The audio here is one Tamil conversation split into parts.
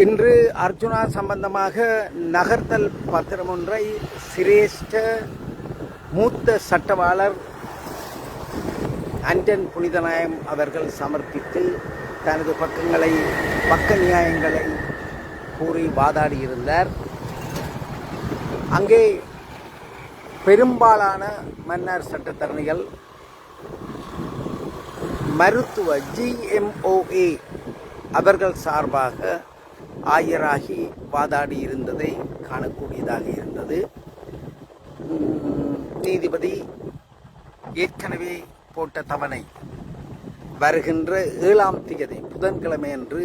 இன்று அர்ஜுனா சம்பந்தமாக நகர்த்தல் பத்திரம் ஒன்றை சிரேஷ்ட மூத்த சட்டவாளர் அன்டன் புனிதநாயம் அவர்கள் சமர்ப்பித்து தனது பக்க நியாயங்களை கூறி வாதாடியிருந்தார். அங்கே பெரும்பாலான மன்னார் சட்டத்தரணிகள் மருத்துவ GMOA அவர்கள் சார்பாக ஆயராகி வாதாடி இருந்ததை காணக்கூடியதாக இருந்தது. நீதிபதி ஏற்கனவே போட்ட தவணை வருகின்ற 7ஆம் தேதி புதன்கிழமை அன்று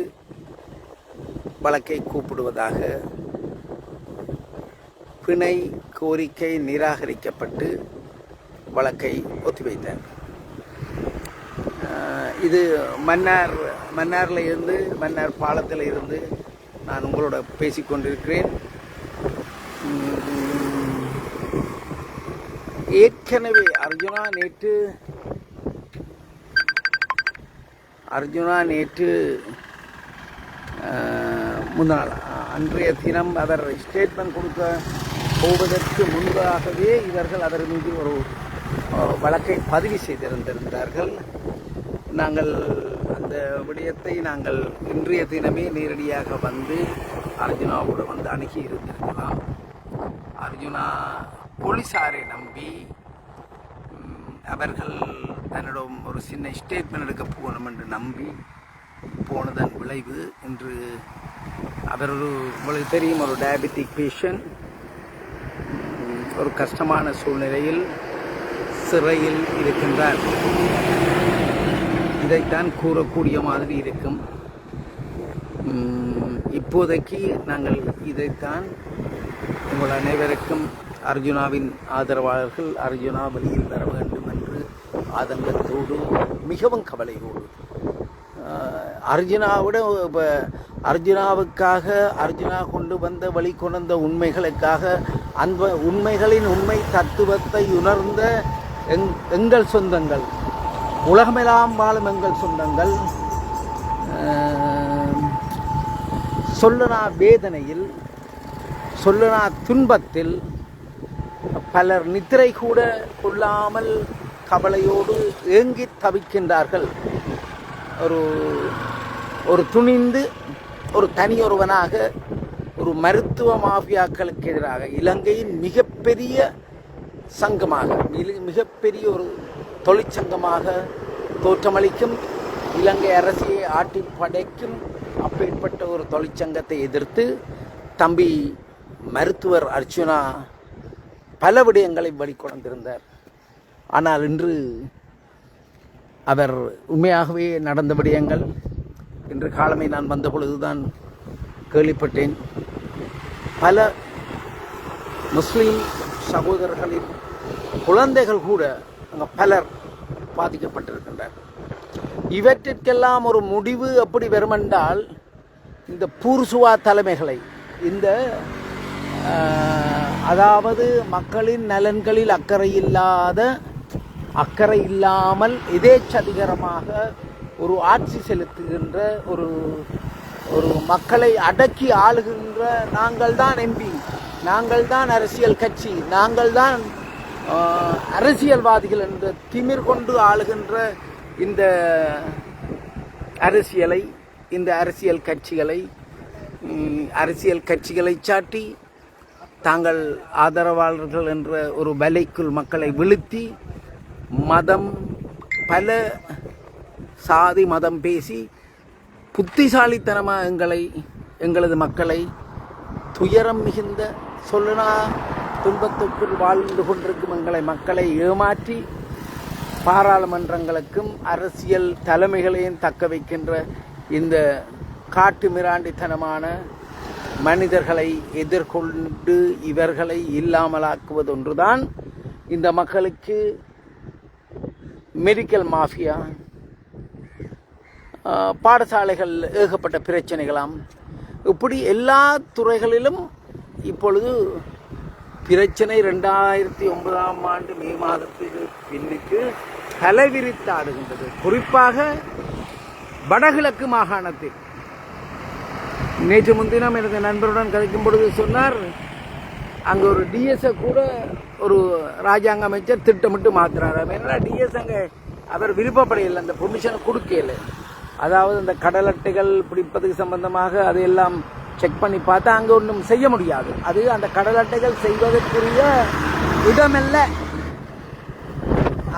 வழக்கை கூப்பிடுவதாக பிணை கோரிக்கை நிராகரிக்கப்பட்டு வழக்கை ஒத்திவைத்தார். இது மன்னாரில் இருந்து மன்னார் பாலத்தில் இருந்து நான் உங்களோட பேசிக்கொண்டிருக்கிறேன். ஏற்கனவே அர்ஜுனா நேற்று முன்னாள் அன்றைய தினம் அவர் ஸ்டேட்மெண்ட் கொடுக்க போவதற்கு முன்பாகவே இவர்கள் அவர் மீது ஒரு வழக்கை பதிவு செய்திருந்தார்கள். நாங்கள் அந்த விடயத்தை இன்றைய தினமே நேரடியாக வந்து அர்ஜுனாவோடு வந்து அணுகி இருந்திருக்கலாம். அர்ஜுனா போலீசாரை நம்பி அவர்கள் தன்னிடம் ஒரு சின்ன ஸ்டேட்மெண்ட் எடுக்க போகணும் என்று நம்பி போனதன் விளைவு இன்று அவர் உங்களுக்கு தெரியும், ஒரு டயபெட்டிக் பேஷண்ட், ஒரு கஷ்டமான சூழ்நிலையில் சிறையில் இருக்கின்றார். இதைத்தான் கூறக்கூடிய மாதிரி இருக்கும். இப்போதைக்கு நாங்கள் இதைத்தான் உங்கள் அனைவருக்கும் அர்ஜுனாவின் ஆதரவாளர்கள் அர்ஜுனா வெளியில் வர வேண்டும் என்று ஆதங்கத்தோடு மிகவும் கவலையோடு அர்ஜுனாவுக்காக அர்ஜுனா கொண்டு வந்த வெளிக்கொணர்ந்த உண்மைகளுக்காக அந்த உண்மைகளின் உண்மை தத்துவத்தை உணர்ந்த எங்கள் சொந்தங்கள், உலகமெல்லாம் வாழும் எங்கள் சொந்தங்கள் சொல்லனா வேதனையில், சொல்லனா துன்பத்தில் பலர் நித்திரை கூட கொள்ளாமல் கவலையோடு ஏங்கி தவிக்கின்றார்கள். ஒரு துணிந்து ஒரு தனியொருவனாக ஒரு மருத்துவ மாஃபியாக்களுக்கு எதிராக இலங்கையின் மிகப்பெரிய சங்கமாக, மிகப்பெரிய ஒரு தொழிற்சங்கமாக தோற்றமளிக்கும், இலங்கை அரசியை ஆட்டி படைக்கும் அப்பேற்பட்ட ஒரு தொழிற்சங்கத்தை எதிர்த்து தம்பி மருத்துவர் அர்ஜுனா பல விடயங்களை வெளிக்கொண்டிருந்தார். ஆனால் இன்று அவர் உண்மையாகவே நடந்த விடயங்கள் இன்று காலமே நான் வந்த பொழுதுதான் கேள்விப்பட்டேன். பல முஸ்லீம் சகோதரர்களின் குழந்தைகள் கூட அங்கே பலர் பாதிக்கப்பட்டிருக்கின்றனர். இவற்றிற்கெல்லாம் ஒரு முடிவு எப்படி வருமென்றால், இந்த பூர்சுவா தலைமைகளை, இந்த அதாவது மக்களின் நலன்களில் அக்கறை இல்லாமல் எதேச்சதிகாரமாக ஒரு ஆட்சி செலுத்துகின்ற ஒரு மக்களை அடக்கி ஆளுகின்ற, நாங்கள் தான் எம்பி, நாங்கள் தான் அரசியல் கட்சி, நாங்கள் தான் அரசியல்வாதிகள் என்ற திமிர் கொண்டு ஆளுகின்ற இந்த அரசியல் கட்சிகளை சாட்டி தாங்கள் ஆதரவாளர்கள் என்ற ஒரு வலைக்குள் மக்களை வீழ்த்தி பல சாதி மதம் பேசி புத்திசாலித்தனமாக எங்களது மக்களை துயரம் மிகுந்த சொல்லனா துன்பத்துக்குள் வாழ்ந்து கொண்டிருக்கும் மக்களை ஏமாற்றி பாராளுமன்றங்களுக்கும் அரசியல் தலைமைகளையும் தக்க வைக்கின்ற இந்த காட்டு மிராண்டித்தனமான மனிதர்களை எதிர்கொண்டு இவர்களை இல்லாமலாக்குவது ஒன்றுதான் இந்த மக்களுக்கு மெடிக்கல் மாஃபியா, பாடசாலைகள் ஏகப்பட்ட பிரச்சனைகளாம், இப்படி எல்லா துறைகளிலும் இப்பொழுது பிரச்சனை 2009ஆம் ஆண்டு மே மாதத்துக்கு பின்னுக்கு தலைவிரித்தாடுகின்றது. குறிப்பாக வடகிழக்கு மாகாணத்தில் நேற்று முன்தினம் எனது நண்பருடன் கதைக்கும் பொழுது சொன்னார், அங்கே ஒரு டிஎஸ்ஐ கூட ஒரு ராஜாங்க அமைச்சர் திட்டமிட்டு மாத்துறாரு. ஏன்னா டிஎஸ் அங்கே அவர் விருப்பப்படையில்லை, அந்த பெர்மிஷனை கொடுக்கல. அதாவது அந்த கடல் அட்டைகள் பிடிப்பதுக்கு சம்பந்தமாக அதையெல்லாம் செக் பண்ணி பார்த்தா அங்கே ஒன்றும் செய்ய முடியாது. அது அந்த கடல் அட்டைகள் செய்வதற்குரிய இடமல்ல,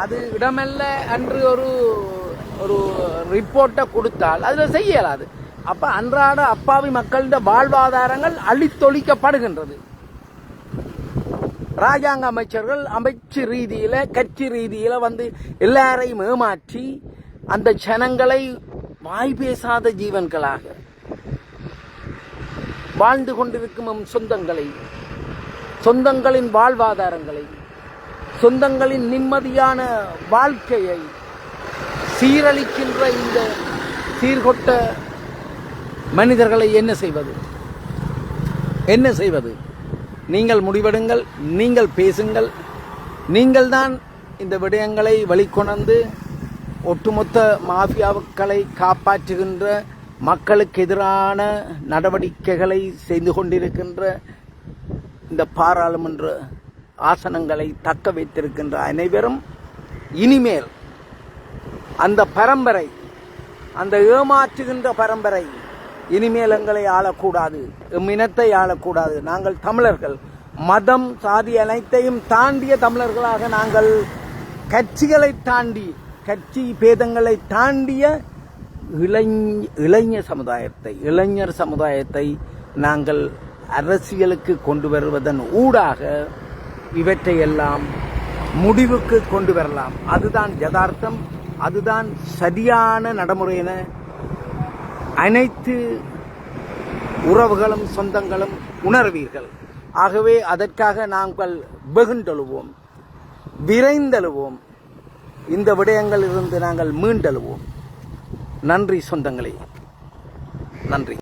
அது இடமல்ல என்று ஒரு ரிப்போர்ட்டை கொடுத்தால் அதில் செய்யலாது. அப்ப அன்றாட அப்பாவி மக்களின் வாழ்வாதாரங்கள் அழித்தொழிக்கப்படுகின்றது. ராஜாங்க அமைச்சர்கள் அமைச்சு ரீதியில கட்சி ரீதியில வந்து எல்லாரையும் ஏமாற்றி அந்த ஜனங்களை வாய் பேசாத ஜீவன்களாக வாழ்ந்து கொண்டிருக்கும் சொந்தங்களின் வாழ்வாதாரங்களை, சொந்தங்களின் நிம்மதியான வாழ்க்கையை சீரழிக்கின்ற இந்த சீர்கொட்ட மனிதர்களை என்ன செய்வது? நீங்கள் முடிவெடுங்கள், நீங்கள் பேசுங்கள். நீங்கள் தான் இந்த விடயங்களை வெளிக்கொணர்ந்து ஒட்டுமொத்த மாஃபியாக்களை காப்பாற்றுகின்ற, மக்களுக்கு எதிரான நடவடிக்கைகளை செய்து கொண்டிருக்கின்ற இந்த பாராளுமன்ற ஆசனங்களை தக்க வைத்திருக்கின்ற அனைவரும் இனிமேல் அந்த பரம்பரை, அந்த ஏமாற்றுகின்ற பரம்பரை இனிமேல் எங்களை ஆளக்கூடாது, எம் இனத்தை ஆளக்கூடாது. நாங்கள் தமிழர்கள், மதம் சாதி அனைத்தையும் தாண்டிய தமிழர்களாக, நாங்கள் கட்சிகளை தாண்டி, கட்சி பேதங்களை தாண்டிய இளைஞர் சமுதாயத்தை நாங்கள் அரசியலுக்கு கொண்டு வருவதன் ஊடாக இவற்றையெல்லாம் முடிவுக்கு கொண்டு வரலாம். அதுதான் யதார்த்தம், அதுதான் சரியான நடைமுறையின அனைத்து உறவுகளும் சொந்தங்களும் உணர்வீர்கள். ஆகவே அதற்காக நாங்கள் வெகுண்டெழுவோம், விரைந்தெழுவோம், இந்த விடயங்களிலிருந்து நாங்கள் மீண்டெழுவோம். நன்றி சொந்தங்களே, நன்றி.